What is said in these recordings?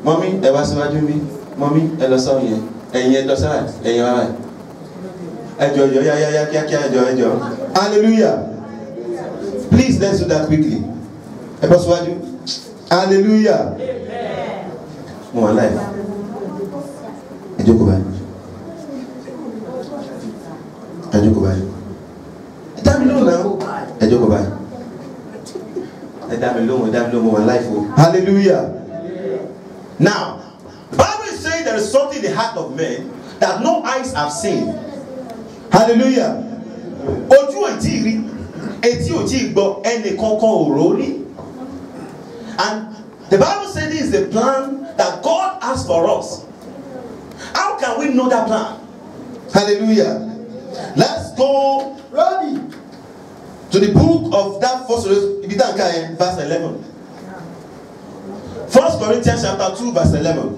Mommy, ẹ wá síwájú mi. Mommy, ẹ lọ sọ yẹn. Ẹ̀yin ẹ lọ sára. Ẹ̀yin wá báyìí. Ẹjọ́ kíákíá ẹjọ́. Hallelujah. Please let's do that quickly. Ẹ bọ́ síwájú. Hallelujah. Mo wà láì. Ẹ jókòó báyìí. Ẹ jókòó báyìí. Ẹ dá mi lóhùn náà. Ẹ jókòó báyìí. Ẹ dá mi lóhùn mo wà láì fún. Hallelujah. Now, the Bible is saying there is something in the heart of men that no eyes have seen. Hallelujah. Ojú ò tí rí, etí ò tí gbọ́, ẹnì kankan ò rò rí. And the Bible says this is the plan that God has for us. How can we know that plan? Hallelujah. Let's go to the book of that verse 11. 1 Corinthians chapter 2 verse 11.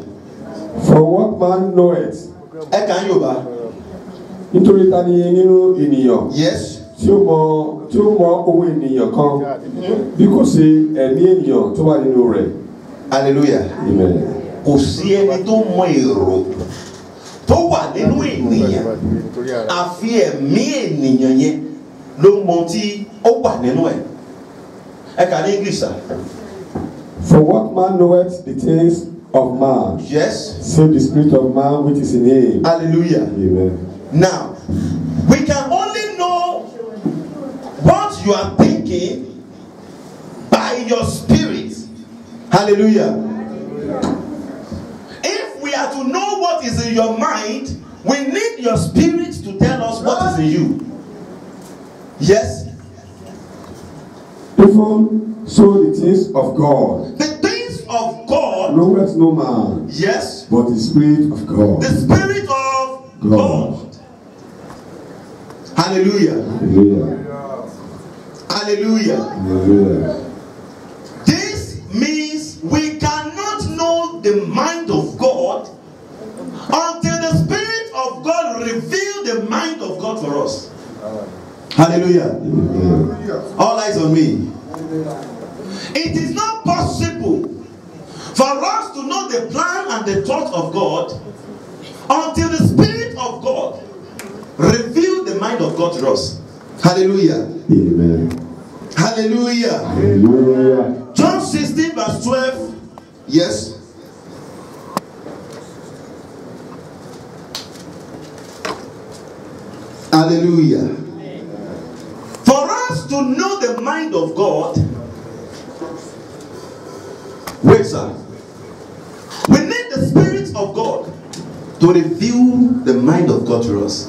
For what man knoweth? Ẹ kàn Yorùbá. Nítorí ta ni nínú ènìyàn? Yes. Tí ó mọ owó ènìyàn kan bí kò ṣe ẹ̀mí ènìyàn tó wà nínú rẹ̀. Hallelujah. Amen. Kò sí ẹni tó mọ èrò tó wà nínú ènìyàn àfi ẹ̀mí ènìyàn yẹn ló mọ tí ó wà nínú ẹ̀. Ẹ kà ní English sir. For what man knoweth the things of man? Yes. Save the spirit of man which is in him. Hallelujah. Amen. Now, we can only know what you are thinking by your spirit. Hallelujah. If we are to know what is in your mind, we need your spirit to tell us what is in you. Yes. Even so the things of God. The things of God. Knoweth no man. Yes. But the spirit of God. The spirit of God. Hallelujah. Hallelujah. Hallelujah. Hallelujah. This means we cannot know the mind of God until the Spirit of God reveals the mind of God for us. Hallelujah. Amen. All eyes on me. It is not possible for us to know the plan and the thought of God until the Spirit of God reveals the mind of God to us. Hallelujah. Amen. Hallelujah. Hallelujah. John 16 verse 12. Yes. Hallelujah. For us to know the mind of God, wait, sir. We need the Spirit of God to reveal the mind of God to us.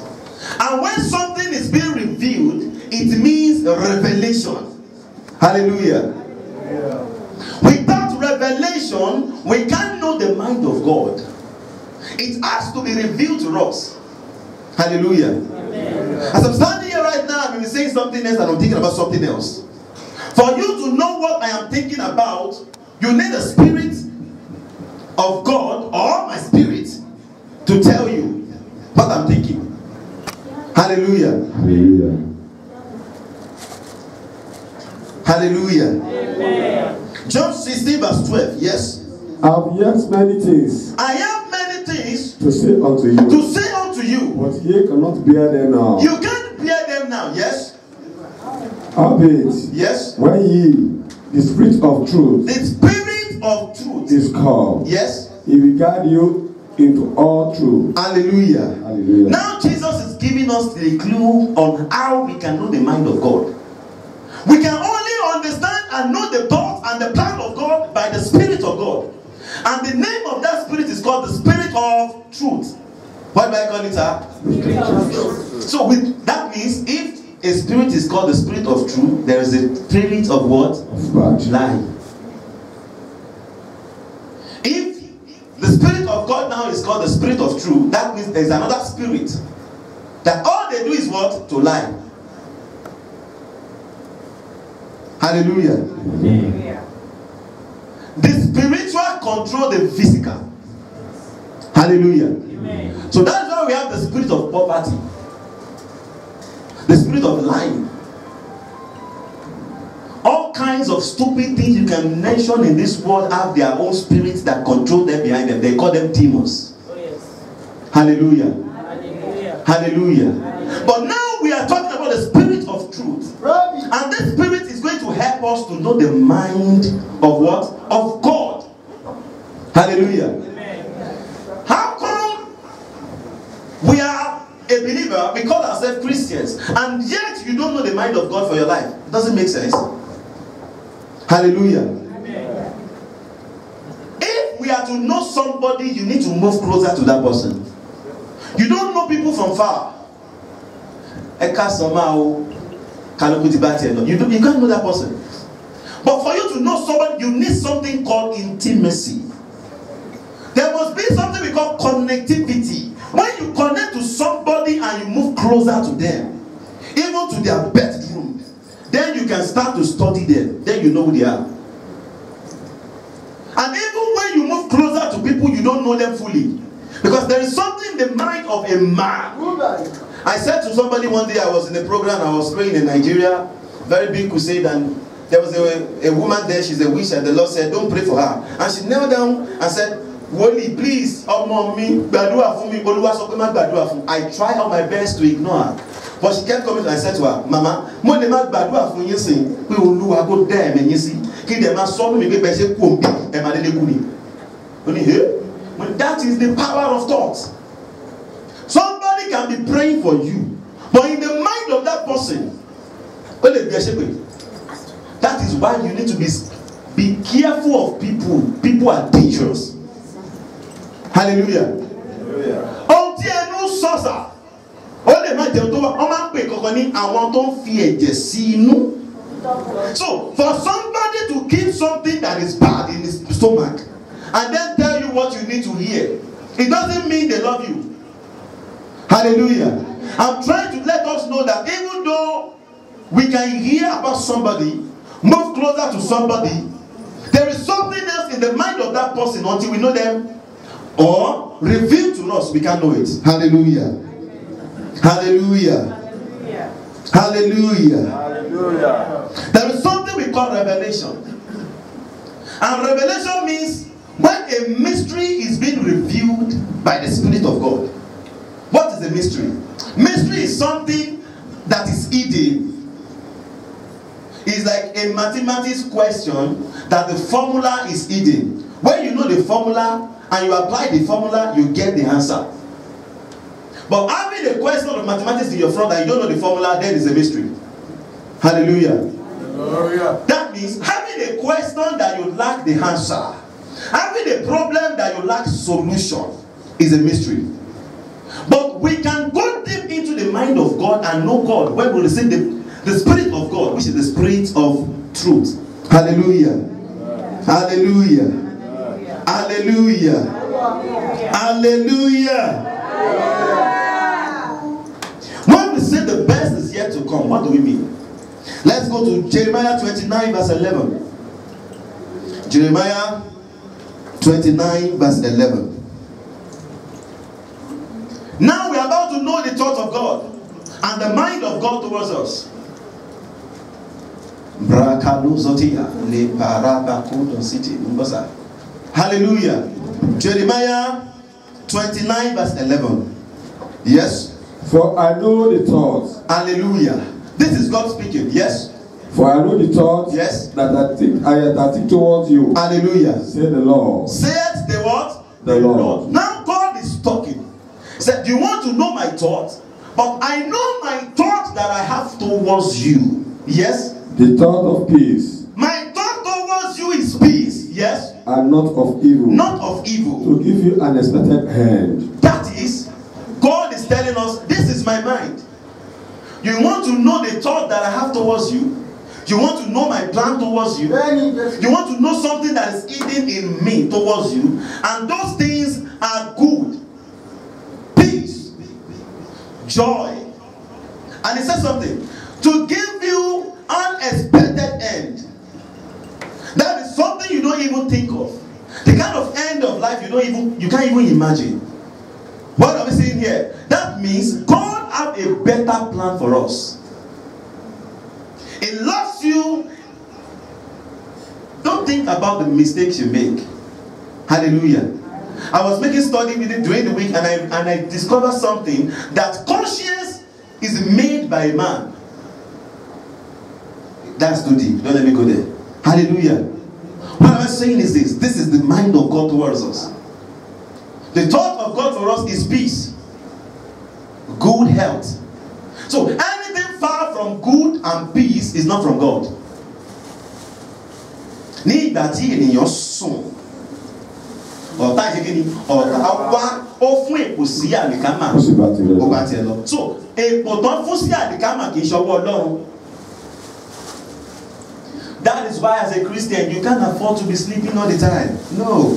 And when something is being revealed, it means revelation. Hallelujah. Yeah. Without revelation, we can't know the mind of God. It has to be revealed to us. Hallelujah. Amen. As I'm standing here right now, I'm saying something else and I'm thinking about something else. For you to know what I am thinking about, you need the Spirit of God or my spirit to tell you what I'm thinking. Hallelujah. Hallelujah. Hallelujah. Amen. John 16 verse 12. Yes. I have yet many things. I have many things to say unto you. To say unto you. But ye cannot bear them now. You can't bear them now. Yes. Howbeit. Yes. When ye, the Spirit of truth. The Spirit of truth. Is called. Yes. He will guide you into all truth. Hallelujah. Hallelujah. Now Jesus is giving us the clue on how we can know the mind of God. We can only understand and know the thoughts and the plan of God by the Spirit of God. And the name of that Spirit is called the Spirit of Truth. What do I call it, sir? So that means if a spirit is called the Spirit of Truth, there is a spirit of what? Of lie. If the Spirit of God now is called the Spirit of Truth, that means there is another spirit that all they do is what? To lie. Hallelujah. Hallelujah. The spiritual control the physical. Hallelujah. Amen. So that's why we have the spirit of poverty, the spirit of lying. All all kinds of stupid things you can mention in this world have their own spirits that control them behind them. They call them demons. Oh, yes. Hallelujah. Hallelujah. Hallelujah. But now we are talking about the spirit of truth. And this spirit is going to help us to know the mind of what? Of God. Hallelujah. Amen. How come we are a believer, we call ourselves Christians, and yet you don't know the mind of God for your life? It doesn't make sense. Hallelujah. Amen. If we are to know somebody, you need to move closer to that person. You don't know people from far. You can't know that person. But for you to know somebody, you need something called intimacy. There must be something we call connectivity. When you connect to somebody and you move closer to them, even to their bedroom, then you can start to study them. Then you know who they are. And even when you move closer to people, you don't know them fully. Because there is something in the mind of a man. I said to somebody one day, I was in a program, I was praying in Nigeria, very big crusade, and there was a woman there, she's a witch, and the Lord said, don't pray for her. And she knelt down and said, Woli, please, I tried all my best to ignore her. But she kept coming and I said to her, Mama, that is the power of thought. Somebody can be praying for you, but in the mind of that person, that is why you need to be careful of people. People are dangerous. Hallelujah. So, for somebody to keep something that is bad in his stomach and then tell you what you need to hear, it doesn't mean they love you. Hallelujah. I'm trying to let us know that even though we can hear about somebody, move closer to somebody, there is something else in the mind of that person until we know them or reveal to us, we can't know it. Hallelujah. Hallelujah. Hallelujah. Hallelujah. There is something we call revelation. And revelation means when a mystery is being revealed by the Spirit of God. What is a mystery? Mystery is something that is hidden. It's like a mathematics question that the formula is hidden. When you know the formula and you apply the formula, you get the answer. But having a question of mathematics in your front and you don't know the formula, then is a mystery. Hallelujah. Hallelujah. That means having a question that you lack the answer, having a problem that you lack solution, is a mystery. But we can go deep into the mind of God and know God when we receive the Spirit of God, which is the Spirit of truth. Hallelujah. Hallelujah. Hallelujah. Hallelujah. When we say the best is yet to come, what do we mean? Let's go to Jeremiah 29 verse 11. Jeremiah 29 verse 11. Now we are about to know the thought of God and the mind of God towards us. Hallelujah. Jeremiah 29 verse 11. Yes. For I know the thoughts. Hallelujah. This is God speaking. Yes. For I know the thoughts. Yes. That I think towards you. Hallelujah. Said the Lord. Said the what? The Lord. Now God is talking. He said, do you want to know my thoughts? But I know my thoughts that I have towards you. Yes. The thought of peace. My thought towards you is peace. Yes. And not of evil. Not of evil. To give you an expected end. That is, God is telling us, this is my mind. You want to know the thought that I have towards you? You want to know my plan towards you? You want to know something that is hidden in me towards you? And those things are good. Peace. Joy. And he says something. To give you unexpected end. That is something you don't even think of. The kind of end of life you can't even imagine. What are we saying here? That means God has a better plan for us. He loves you Don't think about the mistakes you make. Hallelujah. I was making study with it during the week, and I discovered something, that conscience is made by a man. That's too deep. Don't let me go there. Hallelujah. What am I saying is this. This is the mind of God towards us. The thought of God for us is peace, good health. So anything far from good and peace is not from God. Ní ìgbà tí ènìyàn sùn, ọ̀tá ìṣèkìní, ọ̀tá wá ó fún èpò sí àlìkámà, ó bá tiẹ̀ lọ. So èpò tán fún sí àlìkámà kì í ṣọwọ́ Ọlọ́run. That is why as a Christian you can't afford to be sleeping all the time. No,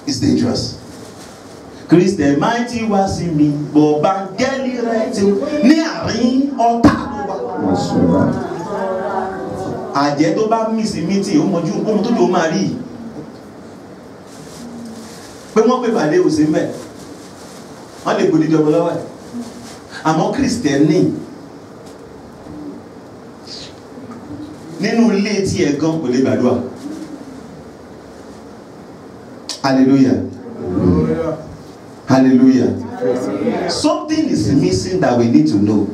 it's dangerous. Christian mighty wá sí mi, bó báńgẹ́lì rẹ̀ ti ní àárín ọ̀tá ló wà. Àjẹ́ tó bá miss meeting ó mọjú ohun tó jò máa rí. Pé wọ́n pè pàdé ò sí mẹ́. Wọ́n lè gbòdìdì ọmọ lọ́wọ́ ẹ̀. Àmọ́ Christian ní nínú ilé tí ẹ̀ gan kò lè gbàdúrà. Hallelujah. Hallelujah. Something is missing that we need to know.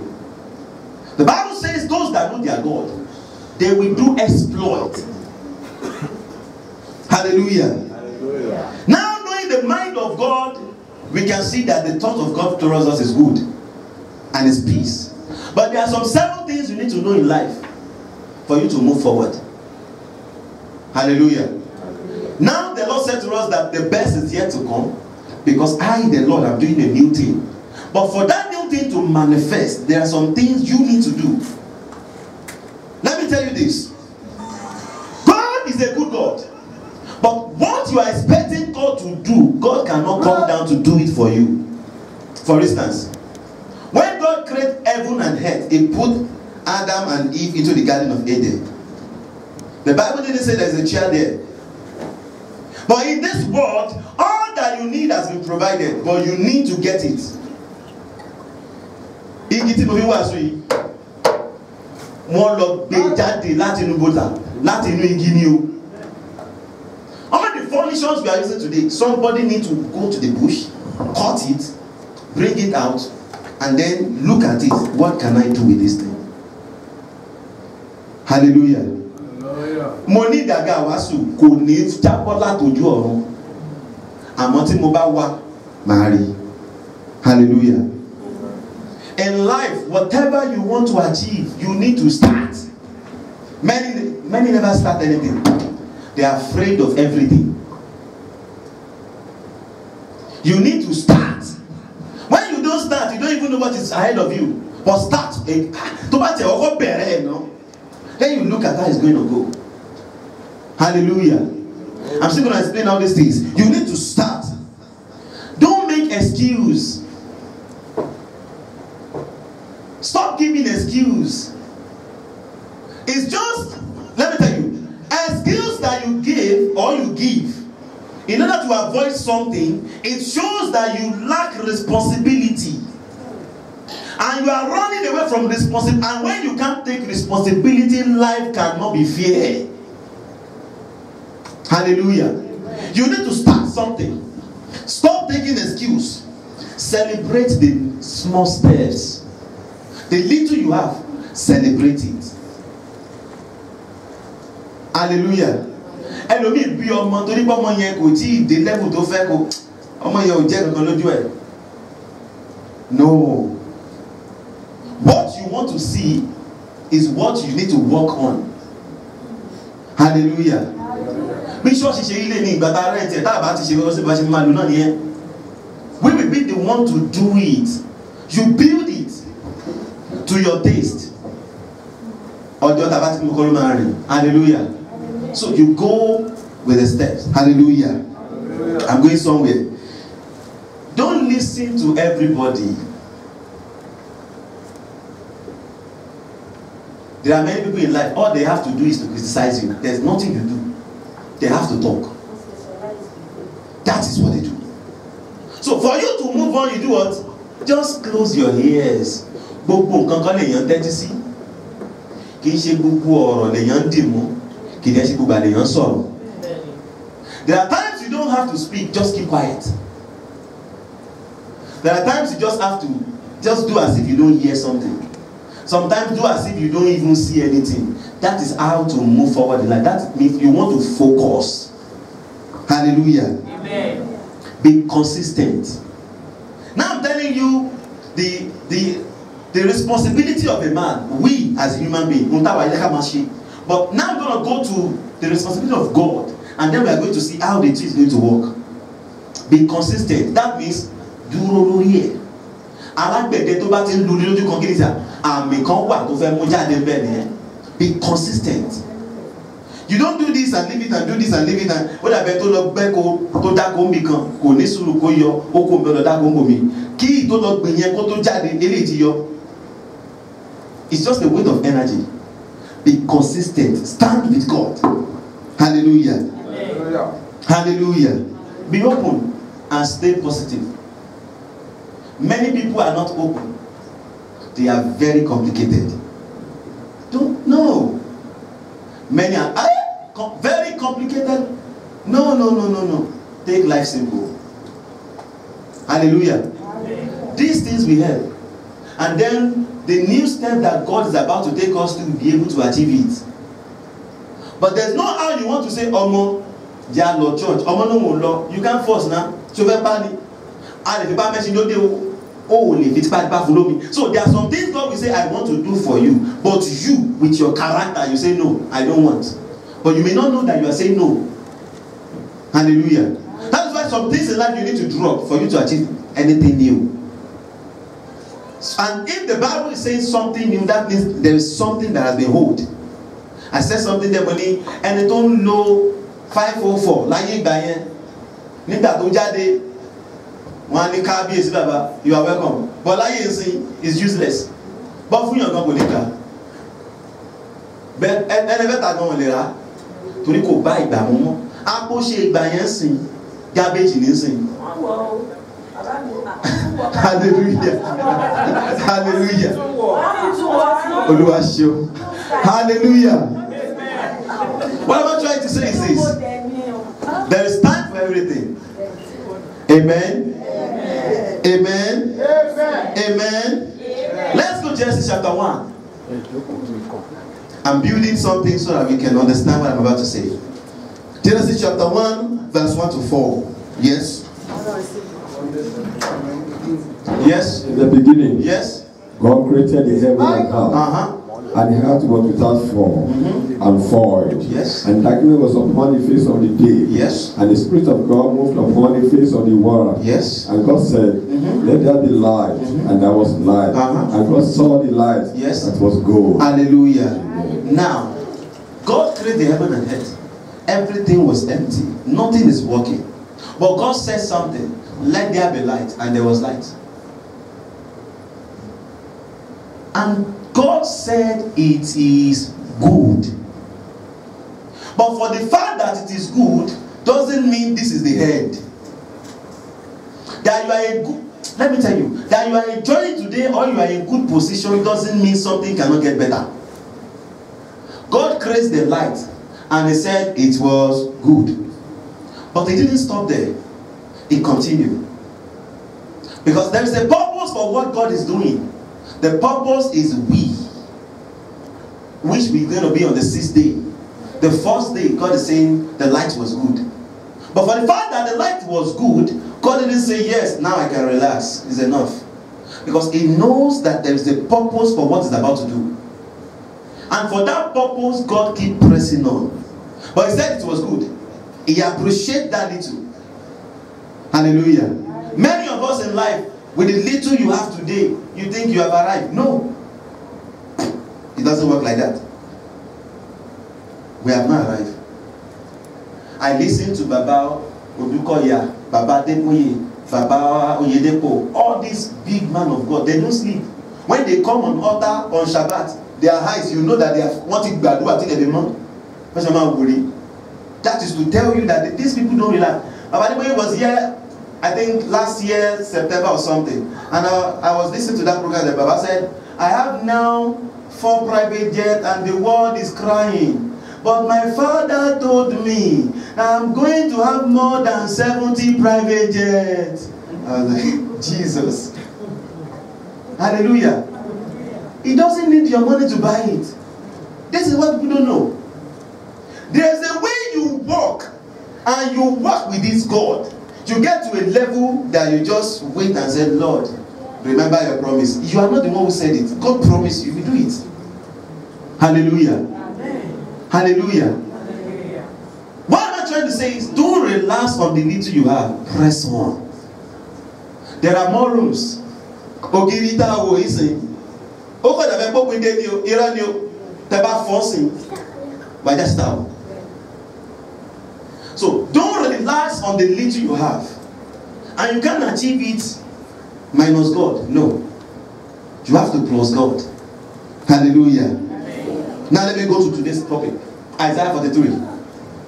The Bible says those that know their God, they will do exploit. Hallelujah. Now knowing the mind of God, we can see that the thought of God towards us is good and is peace. But there are some 7 things you need to know in life for you to move forward. Hallelujah. Now the Lord said to us that the best is yet to come, because I, the Lord, am doing a new thing. But for that new thing to manifest, there are some things you need to do. Let me tell you this. God is a good God. But what you are expecting God to do, God cannot come down to do it for you. For instance, when God created heaven and earth, He put Adam and Eve into the Garden of Eden. The Bible didn't say there's a chair there. But in this world, all that you need has been provided, but you need to get it. Igi tí mo fi wá sí wọ́n lọ gbé jáde láti inú bọ́tà, láti inú igi ni o. All the furnitures we are using today, somebody needs to go to the bush, cut it, bring it out, and then look at it. What can I do with this thing? Hallelujah. Mo ní dàgá wàásù kò ní jábọ́ látòjú ọ̀run. Àmọ́ tí mo bá wá, màá rí. Hallelujah. In life, whatever you want to achieve, you need to start. Many never start anything. They are afraid of everything. You need to start. When you don't start, you don't even know what is ahead of you. But start. Then you look at how it's going to go. Hallelujah. I'm still going to explain all these things. You need to start. Don't make excuse. Stop giving excuse. It's just, let me tell you, excuse that you give or you give in order to avoid something, it shows that you lack responsibility. And you are running away from responsibility. And when you can't take responsibility, life cannot be fair. Hallelujah. You need to start something. Stop taking excuse. Celebrate the small steps. The little you have, celebrate it. Hallelujah. Ẹlòmíì bí ọmọ torí pé ọmọ yẹn kò tí ì dé level tó fẹ́ kó ọmọ yẹn ò jẹ́ kankan lójú ẹ̀. No. What you want to see is what you need to work on. Hallelujah. Bí ṣọ́ọ̀ṣì ṣe ilé ní ìgbà tá a rẹ̀ tiẹ̀ tá a bá ti ṣe wọ́n sí bá ṣe máa lò náà nìyẹn. We will be the one to do it. You build it to your taste. Ọjọ́ tá a bá ti mú kọ́ ló máa rìn. Hallelujah. So you go with the steps. Hallelujah. I'm going somewhere. Don't listen to everybody. There are many people in life, all they have to do is to criticize you. There's nothing to do. They have to talk. That is what they do. So for you to move on, you do what? Just close your ears. Gbogbo nǹkan kan lèèyàn tẹ́tí sí. Kì í ṣe gbogbo ọ̀rọ̀ lèèyàn dì mú. Kì í dẹ́ ṣe gbogbo àlèyàn sọ̀rọ̀. There are times you don't have to speak, just keep quiet. There are times you just have to just do as if you don't hear something. Sometimes do as if you don't even see anything. That is how to move forward in life. That means you want to focus. Hallelujah. Amen. Be consistent. Now I'm telling you the responsibility of a man, we as human beings. But now I'm going to go to the responsibility of God, and then we are going to see how the two is going to work. Be consistent. That means dúró lórí ẹ̀. Alágbẹ̀dẹ tó bá ti ń lu lójú kan kí ni sà, àmì kan wà tó fẹ́ mú jáde bẹ́ẹ̀ nìyẹn. Be consistent. You don't do this and leave it and do this and leave it and ó dàbẹ̀ tó lọ gbẹ́ kó tó dáko ń bì kan kò ní sùúrù kó yọ ó kó ń bẹ lọ dáko ń bò mí kí tó lọ gbìn yẹn kó tó jáde eléyìí ti yọ. It's just a weight of energy. Be consistent. Stand with God. Hallelujah. Amen. Hallelujah. Be open and stay positive. Many people are not open. They are very complicated. Don't know. Many are very complicated. No. Take life simple. Hallelujah. Amen. These things we have. And then the new step that God is about to take us to be able to achieve it. But there's no how you want to say, Omo, ja lo church. Omo no mo lo. You can't force now. So very bad. And if you buy message, follow me. So there are some things God will say, I want to do for you. But you, with your character, you say, no, I don't want. But you may not know that you are saying no. Hallelujah. That's why some things in life you need to drop for you to achieve anything new. And if the Bible is saying something new, that means there is something that has been hold. I said something there money, and they don't know 504. Láyé ìgbà yẹn, nígbà tó jáde, wọ́n ní kábíyèsí bàbá, you are welcome. But láyé ìsìn is useless. But fún yàn kan kò ní gbà. Ẹni bẹ́tà gan lè rà, torí kò bá ìgbà mú mọ́. Àpò ṣe ìgbà yẹn sìn, garbage ní sìn. Hallelujah. Hallelujah. Olúwa ṣeun. Hallelujah. What am I trying to say is this. There is time for everything. Amen. Amen. Amen. Let's go to Genesis chapter 1. I'm building something so that we can understand what I'm about to say. Genesis chapter 1, verse 1 to 4. Yes. Yes. In the beginning, Yes. God created the heaven and earth. And the earth was without form and void. Yes. And darkness was upon the face of the day. Yes. And the Spirit of God moved upon the face of the water. Yes. And God said, let there be light. And there was light. And God saw the light. Yes. That was gold. Hallelujah. Now, God created the heaven and earth. Everything was empty. Nothing is working. But God said something. Let there be light. And there was light. And God said it is good. But for the fact that it is good doesn't mean this is the end. That you are a good, let me tell you, that you are enjoying today or you are in good position doesn't mean something cannot get better. God created the light and He said it was good. But He didn't stop there. He continued. Because there is a purpose for what God is doing. The purpose is which we're going to be on the 6th day. The first day, God is saying the light was good. But for the fact that the light was good, God didn't say, yes, now I can relax. It's enough. Because He knows that there is a purpose for what He's about to do. And for that purpose, God keep pressing on. But He said it was good. He appreciates that little. Hallelujah. Many of us in life, with the little you have today, you think you have arrived. No. It doesn't work like that. We have not arrived. I listen to Baba Odukoya, Baba Depoye, Baba Oyedepo, all these big men of God. They don't sleep. When they come on altar on Shabbat, their eyes, you know that they are wanting Gbadua till every month. That is to tell you that these people don't relax. Baba Depoye was here, I think last year, September or something. And I was listening to that program that Baba said, I have now 4 private jets and the world is crying. But my father told me I'm going to have more than 70 private jets. I was like, Jesus. Hallelujah. He doesn't need your money to buy it. This is what people don't know. There's a way you walk, and you walk with this God. You get to a level that you just wait and say, Lord, remember your promise. You are not the one who said it. God promised you, you will do it. Hallelujah. Amen. Hallelujah. Hallelujah. What am I trying to say is, don't relax on the little you have. Press on. There are more rooms. Ogirita wo isin. O ko da be po pin de ni o, ira ni o. Te ba forcing. By that style. So don't relax on the little you have. And you can't achieve it minus God. No. You have to plus God. Hallelujah. Amen. Now let me go to today's topic. Isaiah 43.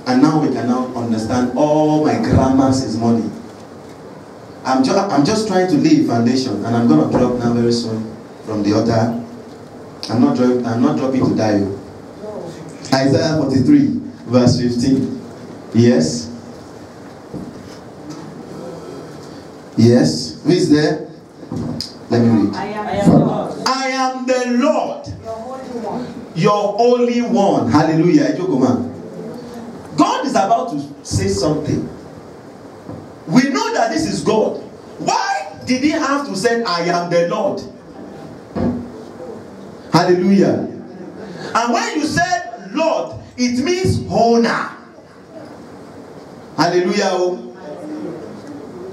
And now we can now understand all my grammars is money. I'm just trying to lay a foundation, and I'm going to drop now very soon from the altar. I'm not dropping to die. Isaiah 43 verse 15. Yes. Yes. Who is there? Let me read. I am the Lord. I am the Lord, Your Holy One. your only one. Hallelujah. God is about to say something. We know that this is God. Why did he have to say, I am the Lord? Hallelujah. And when you said Lord, it means owner. Hallelujah.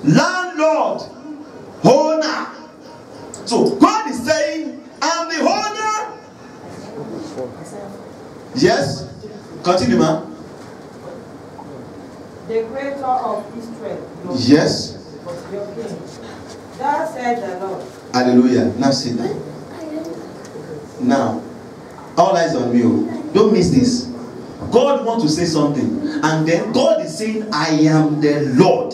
Landlord, owner. So God is saying, I'm the owner. Yes. Continue, man. The creator of Israel. Yes. Your king. Thus said the Lord. Hallelujah. Now sit down. Now, all eyes on you. Don't miss this. God wants to say something, and then God is saying, I am the Lord.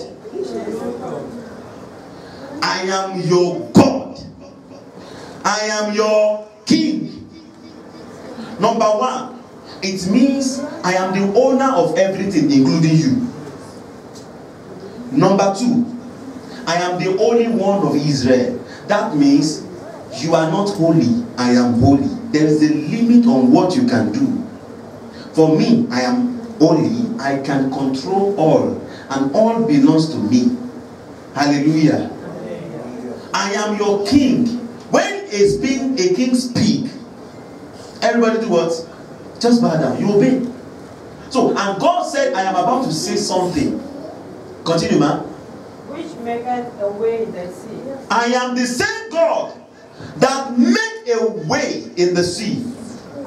I am your God. I am your king. Number one, it means I am the owner of everything, including you. Number two, I am the only one of Israel. That means you are not holy, I am holy. There is a limit on what you can do. For me, I am holy, I can control all, and all belongs to me. Hallelujah. I am your king. When a king speak, everybody do what? Just bow down. You obey. So, and God said, I am about to say something. Continue, man. Which maketh a way in the sea. I am the same God that make a way in the sea.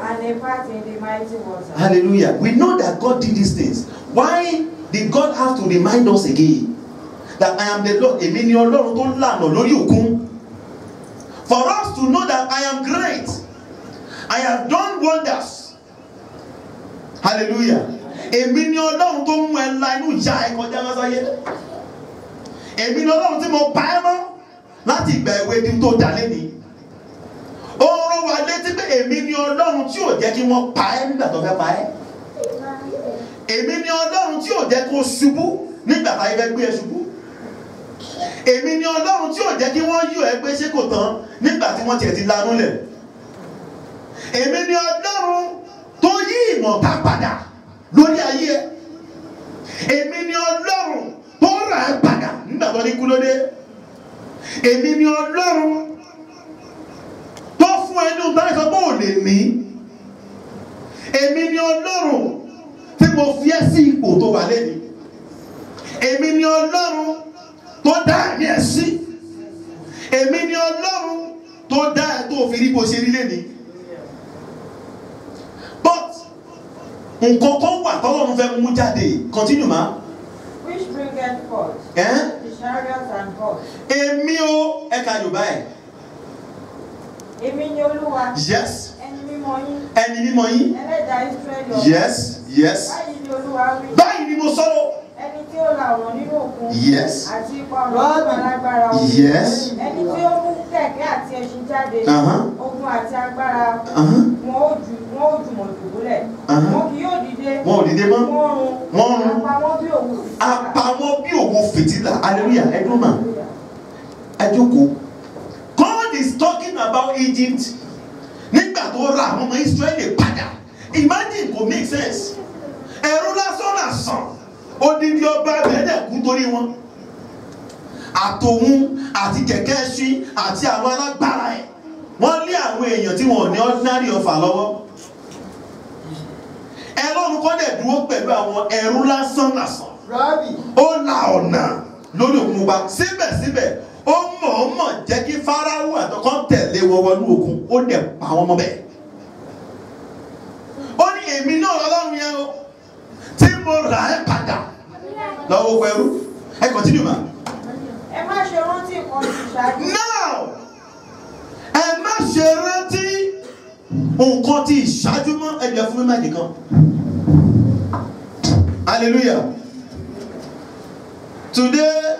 And a path in the mighty water. Hallelujah. We know that God did these things. Why did God have to remind us again that I am the Lord? For us to know that I am great. I have done wonders. Hallelujah. Èmi ni Ọlọ́run tó mú ẹ la inú ìyá ẹ kọjá lásáyé. Èmi ni Ọlọ́run tí mo pa ẹ́ mọ́ láti ìgbà èwe tí tó dà lẹ́ni. Ó rán wa létí pé èmi ni Ọlọ́run tí ò jẹ́ kí wọ́n pa ẹ́ nígbà tó fẹ́ pa ẹ́. Èmi ni Ọlọ́run tí ò jẹ́ kó ṣubú nígbà táyé fẹ́ gbé ẹ ṣubú. Èmi ni Ọlọ́run tí ò jẹ́ kí wọ́n yọ ẹ pé ṣé kò tán nígbà tí wọ́n tiẹ̀ ti lanú lẹ̀. Èmi ni Ọlọ́run tó yí ìmọ̀ta padà lórí ayé ẹ. Èmi ni Ọlọ́run tó rà ẹ́ padà nígbà tó ní kú lóde. Èmi ni Ọlọ́run tó fún ẹ ní ohun táyé sọ pé ò lè ní. Èmi ni Ọlọ́run tí mo fi ẹ́ sí ipò tó wà lẹ́ni. Èmi ni Ọlọ́run tó dá ẹ̀mí ẹ̀ sí. Èmi ni Ọlọ́run tó dá ẹ̀ tó fi rí bó ṣe rí lẹ́ni. But nǹkan kan wà tọ́lọ́run fẹ́ mú jáde. Continue, ma. Which bringeth forth Eh? the chariots and horse. Èmi o ẹ̀ka Yorùbá ẹ̀. Èmi ni Olúwa. Yes. Ẹni mímọ́ yín. Ẹni mímọ́ yín. Ẹlẹ́dàá Ísírẹ́lì. Yes. Yes. Báyìí ni Olúwa wí. Báyìí ni mo sọ̀rọ̀. Ẹni tí ó la ọ̀nà nínú òkun. Yes. Àti ipa ọ̀nà nínú alágbára ogun. Yes. Ẹni tí ó mú kẹ̀kẹ́ àti ẹṣin jáde. Ogun àti agbára. Wọn ó jùmọ̀ dùbúlẹ̀. Wọn kì yóò dìde dìde. Wọn ò dìde mọ́. Wọ́n run. Apamọ́ bí òwú Apamọ́ bí òwú fìtílà. fìtílà. Hallelujah. Ẹdún mà. Ẹ jókòó. God is talking about Egypt. Nígbà tó ra àwọn ọmọ Israẹli padà. Imagine kò make sense. Ẹ̀rù lásán lásán. Odidi ọba ẹ̀dẹ̀ kú torí wọn. Àtòun àti kẹ̀kẹ́ ẹṣin àti àwọn alágbára ẹ̀. Wọ́n lé àwọn èèyàn tí wọn ò ní ordinary ọfà lọ́wọ́. Ẹlọ́run kọ́ dẹ̀ dúró pẹ̀lú àwọn ẹ̀rù lásán lásán. Ó la ọ̀nà lórí òkun pa. Síbẹ̀síbẹ̀ ó mọ̀ọ́mọ̀ jẹ́ kí Fáráò àtọkọ́ tẹ̀lé wọn wọnú òkun. Ó dẹ̀ pa àwọn ọmọ bẹ́ẹ̀. Ó ní èmi náà lọ́lọ́run yẹn o. Tí mo rà ẹ́ padà lọ́wọ́ pẹ̀lú. Ẹ continue ma. Ẹ má ṣe rántí nǹkan tí ìṣáájú. Now ẹ má ṣe rántí nǹkan tí ìṣáájú mọ́. Ẹ jẹ́ fún mi máìkì kan. Hallelujah. Today,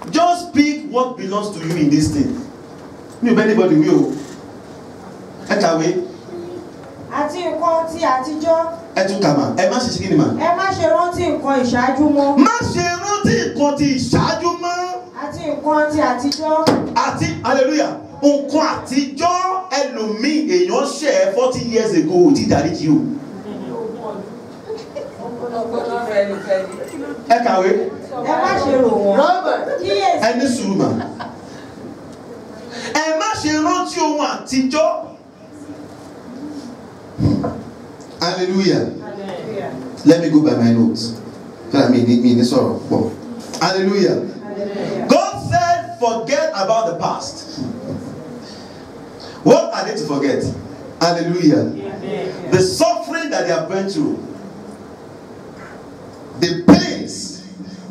just pick what belongs to you in this thing. Mi ò bẹ́ anybody wí o. Ẹ kàwé. Àti nǹkan tí àtijọ́. Ẹ tún kà mà. Ẹ má ṣe ṣe kí ni mà. Ẹ má ṣe rántí nǹkan ìṣáájú mọ́. Má ṣe rántí nǹkan tí ìṣáájú mọ́. Àti nǹkan tí àtijọ́. Àti hallelujah. Nǹkan àtijọ́ ẹlòmíì èèyàn ṣẹ̀ 40 years ago ò tí dáríjì o. Ẹ kàwé. Ẹ má ṣe rò wọ́n. Kíyèsí. Ẹ ní sùúrù mà. Ẹ má ṣe rántí ohun àtijọ́. Hallelujah. Let me go by my notes. Mi ní sọ̀rọ̀ pọ̀. Hallelujah. God said forget about the past. What are they to forget? Hallelujah. The suffering that they have been through. The pains,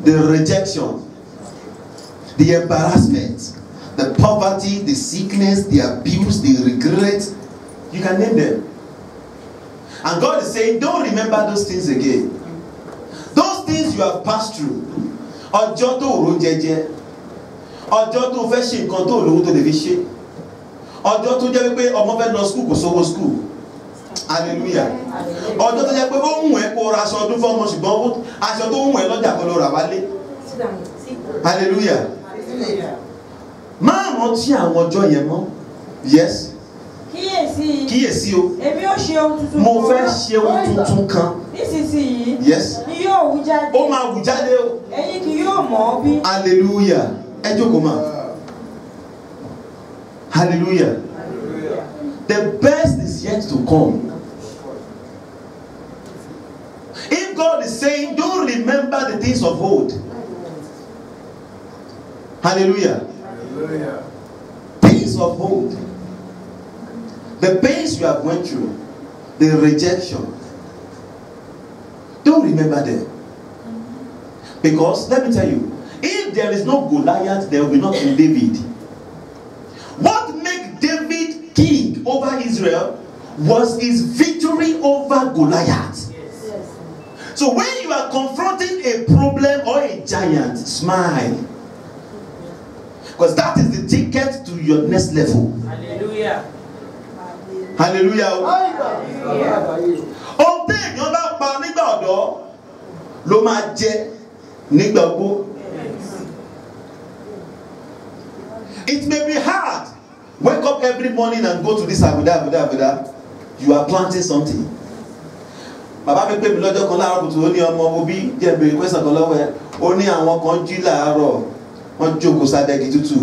the rejection, the embarrassment, the poverty, the sickness, the abuse, the regret. You can name them. And God is saying, don't remember those things again. Those things you have passed through. Ọjọ́ tó rò jẹjẹ. Ọjọ́ tó fẹ́ ṣe nǹkan tó lówó tó lè fi ṣe. Ọjọ́ tó jẹ́ pé ọmọ fẹ́ lọ school kò sówó school. Hallelujah. Ọjọ́ tó jẹ́ pé ó mú ẹ kó ra aṣọ ọdún fọ́mọ ṣùgbọ́n aṣọ tó mú ẹ lọ́jà kan ló rà wálé. Hallelujah. Máa rántí àwọn ọjọ́ yẹn mọ́. Yes. Kíyèsí o. Èmi ó ṣe ohun tuntun kan. Mo fẹ́ ṣe ohun tuntun kan. Nísinsìnyí. Yes. Ni yóò wú jáde. Ó máa wù jáde o. Ẹ̀yin kì yóò mọ̀ ọ́ bí. Hallelujah. Ẹ jókòó mà. Hallelujah. The best is yet to come. If God is saying, don't remember the things of old. Hallelujah. Things of old. The pains you have went through, the rejection. Don't remember them. Because, let me tell you, if there is no Goliath, there will be no King David. What made David king over Israel was his victory over Goliath. Yes. So when you are confronting a problem or a giant, smile. Because that is the ticket to your next level. Hallelujah. Hallelujah. Ohun tí èèyàn bá pa nígbà ọ̀dọ́ ló máa jẹ nígbà ogbó. It may be hard. Wake up every morning and go to this abuda. You are planting something. Bàbá mi pè mí lọ́jọ́ kan láàárọ̀ kùtù ó ní ọmọ òbí jẹ́ bèrè kwẹ́sàn kan lọ́wọ́ ẹ̀. Ó ní àwọn kan jí láàárọ̀ wọ́n jókòó sábẹ́gi tútù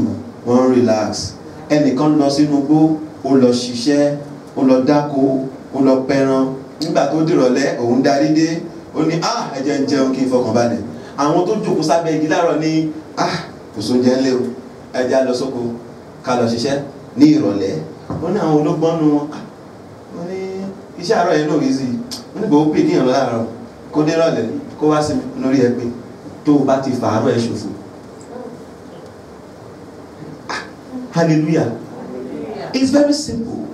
wọ́n relax. Ẹnìkan lọ sínú igbó ó lọ ṣiṣẹ́ ó lọ dáko ó lọ pẹran nígbà tó dìrọ̀lẹ́ òun darí dé ó ní ẹ jẹ́ ń jẹun kí n fọkàn balẹ̀. Àwọn tó jókòó sábẹ́gi láàárọ̀ ní kò sóúnjẹ ńlẹ̀ o ẹ jẹ́ á lọ sóko ká lọ ṣiṣẹ́ ní ìrọ̀lẹ́. Ó ní àwọn olóògbọ́nù wọn wọ́n ní iṣẹ́ àárọ̀ yẹn náà rí sí i nígbà ó pè kí èèyàn lọ láàárọ̀ kó dé rọ̀lẹ́ kó wá sí lórí ẹ pé tó o bá ti fàárọ̀ ẹ ṣòfò. Hallelujah. It's very simple.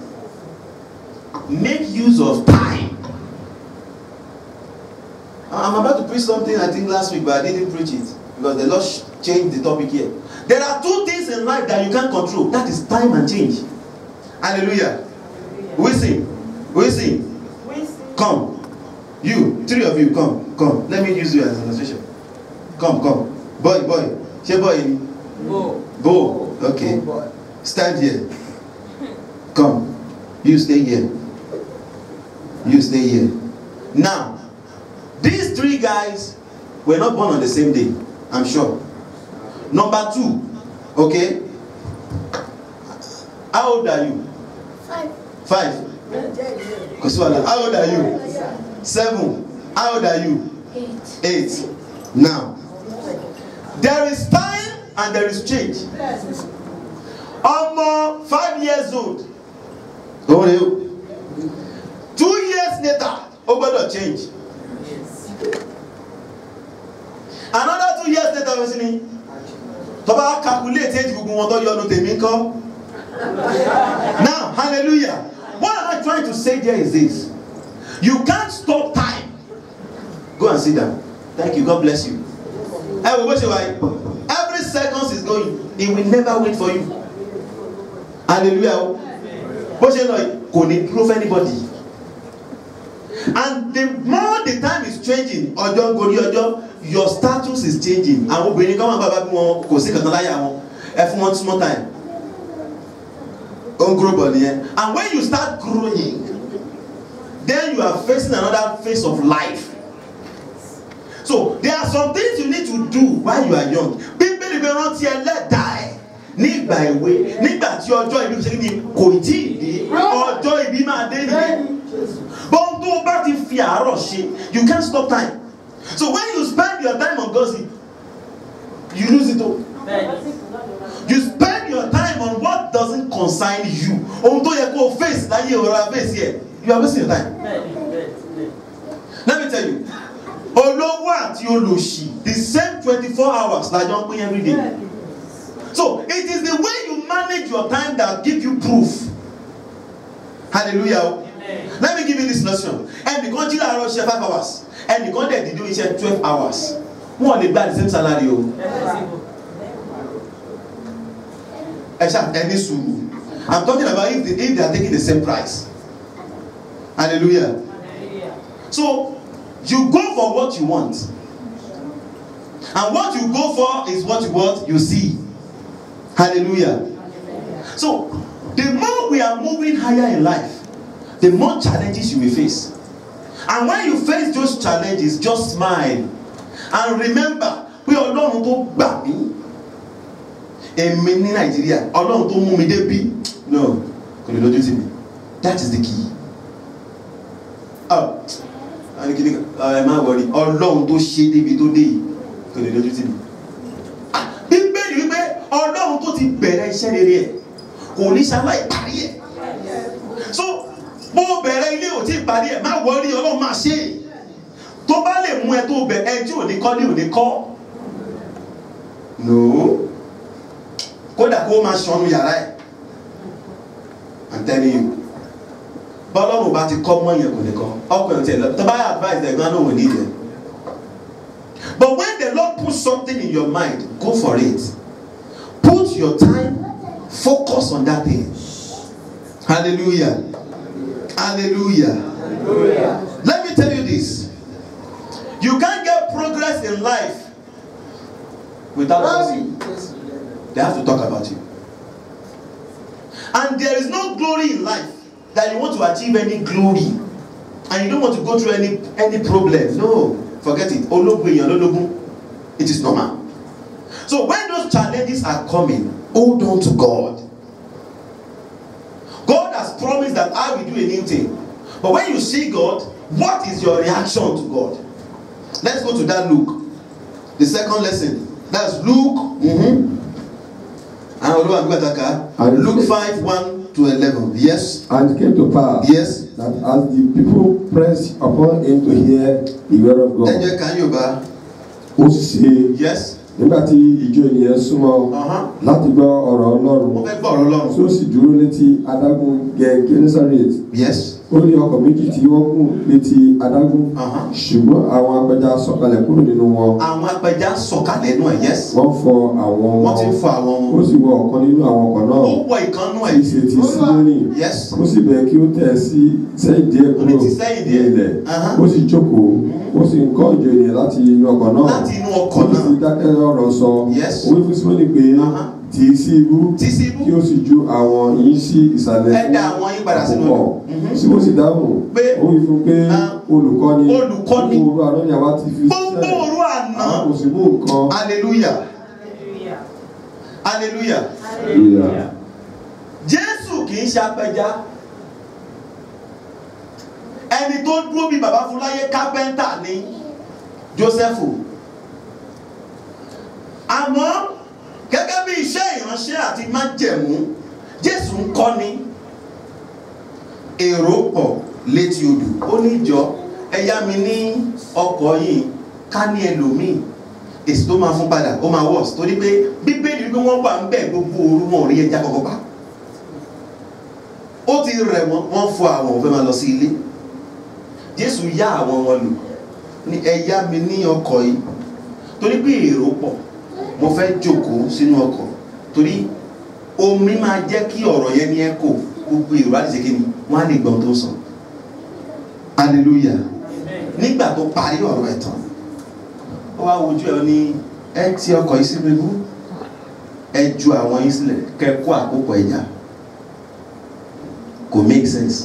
Make use of time. I'm about to preach something I think last week, but I didn't preach it because the Lord changed the topic here. There are two things in life that you can't control. That is time and change. Hallelujah. We sing. Come. You, three of you, come. Let me use you as an illustration. Come. Boy. Say boy. Bo. Okay. Stand here. Come. You stay here. Now, these three guys were not born on the same day, I'm sure. Number 2, okay? How old are you? 5. How old are you? 7. How old are you? 8. Now, there is time and there is change. Almost 5 years old. 2 years later, over change. Another 2 years later, listening. Toba calculate age gbogbo wọn tó yọ nu tèmi ńkọ́. Now, hallelujah. What am I trying to say there is this. You can't stop time. Go and sit down. Thank you. God bless you. Every second is going. It will never wait for you. Hallelujah. But you know, couldn't prove anybody. And the more the time is changing, your status is changing. And when you come one small time. And when you start growing, then you are facing another phase of life. So there are some things you need to do while you are young. People don't here let die. Nígbà ìwé, nígbà tí ọjọ́ ìbí ṣe ní kò tí ì dé, ọjọ́ ìbí máa dé ní. But tó bá ti fi àárọ̀ ṣe, you can't stop time. So when you spend your time on gossip, you lose it all. You spend your time on what doesn't concern you. Ohun tó yẹ kó face láyé ọ̀rọ̀ face here, you are wasting your time. Let me tell you, olówó àti olòṣì, the same 24 hours lájọ ń pín every day. So it is the way you manage your time that give you proof. Hallelujah. Amen. Let me give you this lesson. And the country that rush 5 hours, and the country that do it 12 hours. Who on the the same salary? I'm talking about if they are taking the same price. Hallelujah. So you go for what you want, and what you go for is what you see. Hallelujah. So, the more we are moving higher in life, the more challenges you will face. And when you face those challenges, just smile. And remember, we are not going to back me. In Nigeria, Ọlọ́run tó mú mi débi. No, kò lè lójú tì mí. That is the key. I'm not worried. Ọlọ́run tó ṣe débi tó dé yìí, kò lè lójú tì mí. Ọlọ́run tó ti bẹ̀rẹ̀ iṣẹ́ rere ẹ̀ kò ní ṣaláì parí ẹ̀. So bó bẹ̀rẹ̀ ilé ò tí ì parí ẹ̀ má wọrí, Ọlọ́run máa ṣe é. Tó bá lè mú ẹ tó bẹ̀ ẹ tí ò ní kọ́ ní ò ní kọ́. No. Kódà kó máa ṣọnù yàrá ẹ̀. I'm telling you. Bọ́lọ́run bá ti kọ́ mọ́ yẹn kò ní kọ́. Ọkùnrin tẹ̀ lọ. Tó bá yà advice ẹ̀ gan-an ò ní ìdẹ̀. But when the Lord puts something in your mind, go for it. Put your time, focus on that thing. Hallelujah. Hallelujah. Hallelujah. Let me tell you this. You can't get progress in life without gossip. They have to talk about you. And there is no glory in life that you want to achieve any glory. And you don't want to go through any problem. No. Forget it. It is normal. So when those challenges are coming, hold on to God. God has promised that I will do a new thing. But when you see God, what is your reaction to God? Let's go to that Luke. The second lesson. That's Luke. And Luke 5:1-11. Yes. And it came to pass. Yes. That as the people pressed upon him to hear the word of God. Yes. Nígbà tí ìjọ ènìyàn súnmọ́ láti gbọ́ ọ̀rọ̀ Ọlọ́run, tí ó sì dúró létí adágún Genesaret. Yes. ó ní ọkọ̀ méjì tí wọ́n gùn létí adágún ṣùgbọ́n àwọn apẹja sọ̀kalẹ̀ kúrò nínú wọn. àwọn apẹja sọ̀kalẹ̀ nínú ẹ̀ yes. wọ́n fọ àwọn wọn. wọ́n ti fọ àwọn wọn. ó sì wọ ọ̀kan nínú àwọn ọkọ̀ náà. ó wọ ìkànnú ẹ̀. tí ṣe ti Símónì. yes. ó sì bẹ̀ kí ó tẹ̀ sí sẹ́yìn díẹ̀ kúrò ní ilẹ̀. ó sì jókòó. ó sì ń kọ́ ìjọ ènìyàn láti inú ọkọ̀ náà. láti inú ọkọ̀ náà. ó sì dákẹ́ ọ̀rọ̀ sọ. yes. ó wí fún Símónì pé tì í sí ibú kí ó sì ju àwọn yín sí ìsàlẹ̀ ẹ dá àwọn yín padà sínú àpòpọ̀ tí ó sì dáhùn ó wí fún pé olùkọ́ni gbogbo òru àná ni àwa ti fi sílẹ̀ gbogbo òru àná kò sì mú nǹkan. hallelujah hallelujah Jésù kì í ṣe apẹja ẹni tó dúró bí bàbá fún láyé kápẹ́ńtà ni Jósẹ́fù àmọ́ gẹ́gẹ́ bí iṣẹ́ ìránṣẹ́ àti májẹ̀mú Jésù ń kọ́ni èrò pọ̀ létí odò ó ní ìjọ ẹ yá mi ní ọkọ̀ yìí ká ní ẹlòmíì èsì tó máa fún padà ó máa wọ̀ torí pé bíbélì wípé wọ́n wà ń bẹ̀ gbogbo òru wọn ò rí ẹja kọ́kọ́ pa ó ti rẹ̀ wọ́n fọ àwọn òun fẹ́ máa lọ sí ilé Jésù yá àwọn wọn lò ní ẹ yá mi ní ọkọ̀ yìí torí pé èrò pọ̀ mo fẹ́ jókòó sínú ọkọ̀ torí omi máa jẹ́ kí ọ̀rọ̀ yẹn ní ẹ̀kọ́ gbogbo èrò àti ṣe kí ni wọ́n á lè gbọ́n tó sọ hallelujah nígbà tó parí ọ̀rọ̀ ẹ̀ tán ó wá wojú ẹ̀ ní ẹ ti ọkọ̀ yìí sínú ibú ẹ ju àwọn yín sílẹ̀ kẹ́ kó àkókò ẹja kò make sense